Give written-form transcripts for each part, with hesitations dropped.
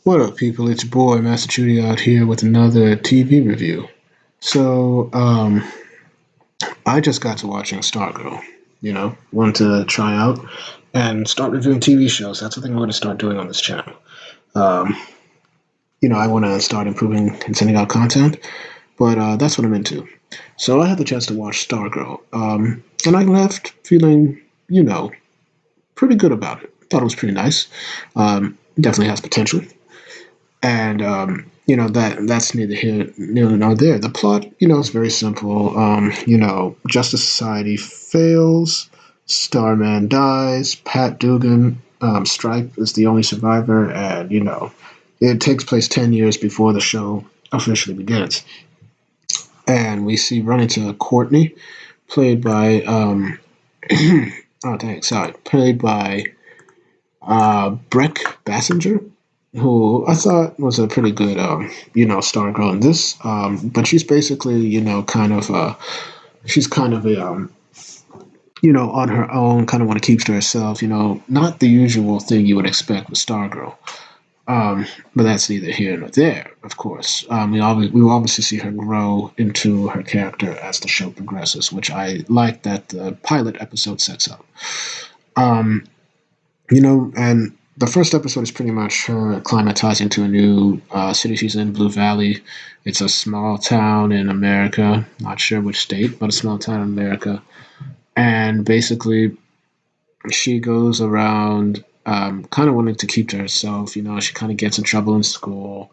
What up, people? It's your boy Master Chudy out here with another TV review. So, I just got to watching Stargirl. Wanted to try out and start reviewing TV shows. That's what I'm going to start doing on this channel. Um, I want to start improving and sending out content, but that's what I'm into. So I had the chance to watch Stargirl, and I left feeling, you know, pretty good about it. Thought it was pretty nice. Definitely has potential. And that's neither here nor there. The plot, is very simple. Justice Society fails, Starman dies, Pat Dugan, Stripe is the only survivor, and it takes place 10 years before the show officially begins. And we see run into Courtney, played by oh dang, sorry, played by Breck Bassinger, who I thought was a pretty good, Stargirl in this. But she's basically, she's kind of a, on her own, kind of want to keep to herself, not the usual thing you would expect with Stargirl. But that's neither here nor there, of course. We will obviously see her grow into her character as the show progresses, which I like that the pilot episode sets up. Um, and the first episode is pretty much her acclimatizing to a new city she's in, Blue Valley. It's a small town in America, not sure which state, but a small town in America. And basically, she goes around kind of wanting to keep to herself. She kind of gets in trouble in school.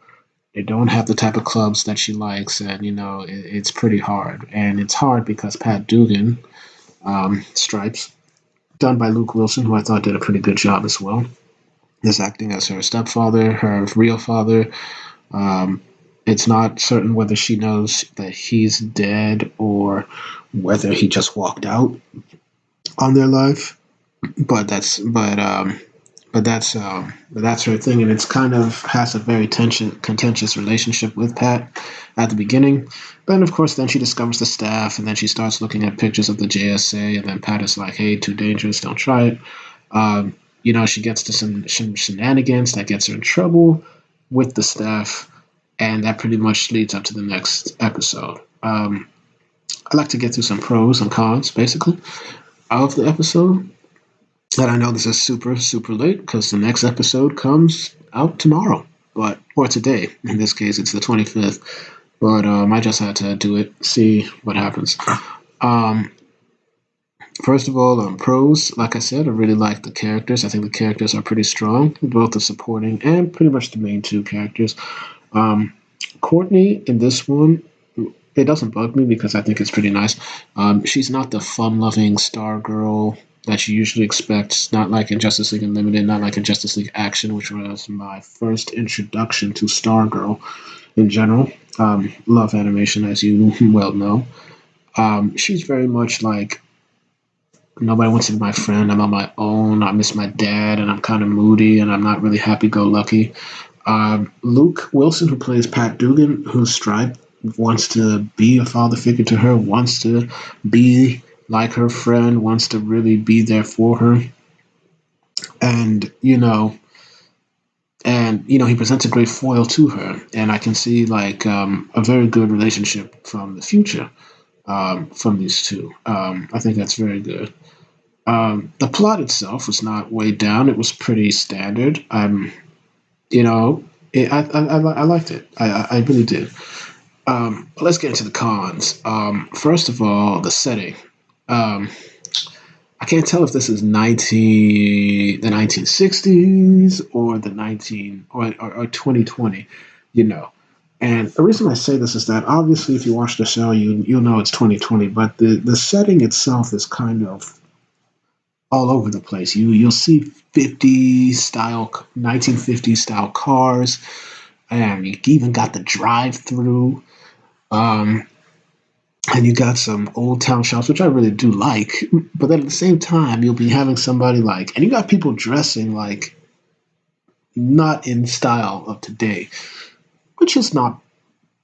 They don't have the type of clubs that she likes, and it's pretty hard. And it's hard because Pat Dugan, Stripes, done by Luke Wilson, who I thought did a pretty good job as well, is acting as her stepfather, her real father. Um, it's not certain whether she knows that he's dead or whether he just walked out on their life. But that's her thing, and it's kind of has a very contentious relationship with Pat at the beginning. Then, of course, then she discovers the staff, and then she starts looking at pictures of the JSA, and then Pat is like, "Hey, too dangerous, don't try it." She gets to some shenanigans that gets her in trouble with the staff, and that pretty much leads up to the next episode. I like to get through some pros and cons, basically, of the episode. And I know this is super, super late because the next episode comes out tomorrow, or today. In this case, it's the 25th. But I just had to do it, see what happens. Um, First of all, pros, like I said, I really like the characters. I think the characters are pretty strong, both the supporting and pretty much the main two characters. Um, Courtney in this one, it doesn't bug me because I think it's pretty nice. She's not the fun-loving Star Girl that you usually expect. Not like in Justice League Unlimited, not like in Justice League Action, which was my first introduction to Stargirl in general. Love animation, as you well know. She's very much like nobody wants to be my friend. I'm on my own. I miss my dad, and I'm kind of moody, and I'm not really happy-go-lucky. Luke Wilson, who plays Pat Dugan, who's Stripe, wants to be a father figure to her, wants to be like her friend, wants to really be there for her. And, he presents a great foil to her. And I can see, like, a very good relationship from the future from these two. I think that's very good. The plot itself was not weighed down. It was pretty standard. You know, I liked it. I really did. Let's get into the cons. First of all, the setting. Um, I can't tell if this is the 1960s or the 19 or 2020. You know, and the reason I say this is that obviously, if you watch the show, you'll know it's 2020. But the setting itself is kind of all over the place. You'll see 1950s style cars, and you even got the drive through. Um, and you got some old town shops, which I really do like. But then at the same time, you'll be having somebody like, and you got people dressing like not in style of today, which is not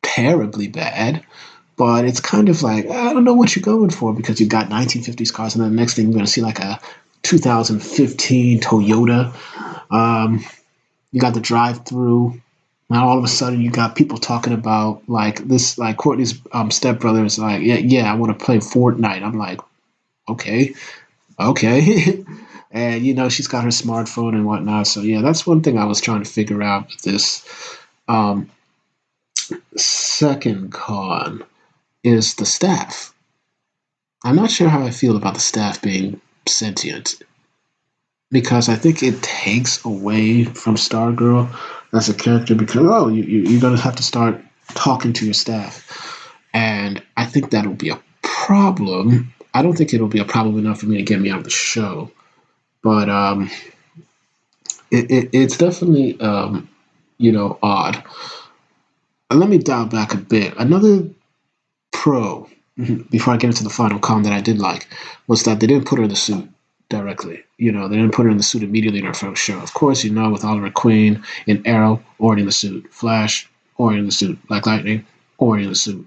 terribly bad. But it's kind of like, I don't know what you're going for because you got 1950s cars, and then the next thing you're going to see like a 2015 Toyota. Um, You got the drive-through. Now all of a sudden you got people talking about like this, like Courtney's stepbrother is like, yeah, yeah, I want to play Fortnite. I'm like, okay, okay. And she's got her smartphone and whatnot. So yeah, that's one thing I was trying to figure out with this. Um, Second con is the staff. I'm not sure how I feel about the staff being sentient because I think it takes away from Stargirl as a character because you're gonna have to start talking to your staff, and I think that'll be a problem. I don't think it'll be a problem enough for me to get me out of the show, but it's definitely odd. Let me dial back a bit. Another pro before I get into the final con that I did like was that they didn't put her in the suit directly. They didn't put her in the suit immediately in her first show. Of course, with Oliver Queen and Arrow already in the suit, Flash already in the suit, Black Lightning already in the suit,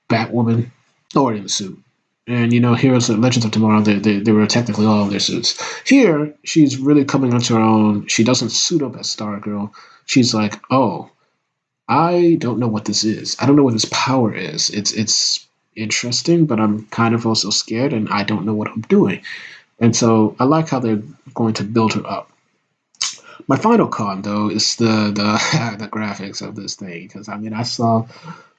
Batwoman already in the suit. And Heroes of Legends of Tomorrow, they were technically all in their suits. Here, she's really coming onto her own. She doesn't suit up as Stargirl. She's like, oh, I don't know what this is. I don't know what this power is. It's interesting, but I'm kind of also scared, and I don't know what I'm doing. And so I like how they're going to build her up. My final con, though, is the the graphics of this thing because I saw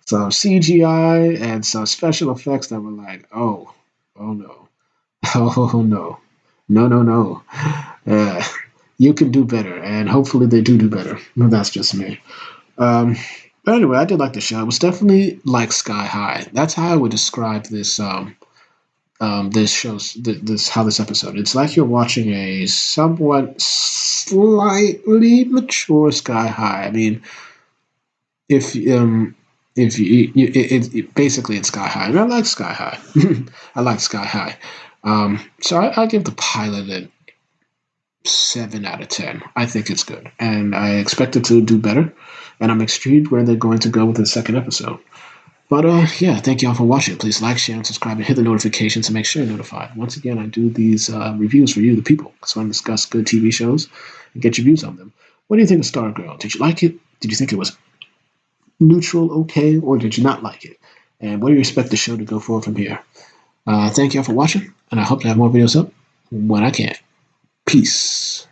some CGI and some special effects that were like, oh no, oh no, no. Uh, you can do better, and hopefully they do better. But that's just me. Um, but anyway, I did like the show. It was definitely like Sky High. That's how I would describe this show's this how this episode. It's like you're watching a somewhat slightly mature Sky High. I mean, if basically it's Sky High, and I like Sky High. I like Sky High. So I give the pilot a 7 out of 10. I think it's good, and I expect it to do better. And I'm intrigued where they're going to go with the second episode. But yeah, thank you all for watching. Please like, share, and subscribe, and hit the notifications to make sure you're notified. Once again, I do these reviews for you, the people, because I want to discuss good TV shows and get your views on them. What do you think of Stargirl? Did you like it? Did you think it was neutral, okay, or did you not like it? And where do you expect the show to go forward from here? Thank you all for watching, and I hope to have more videos up when I can. Peace.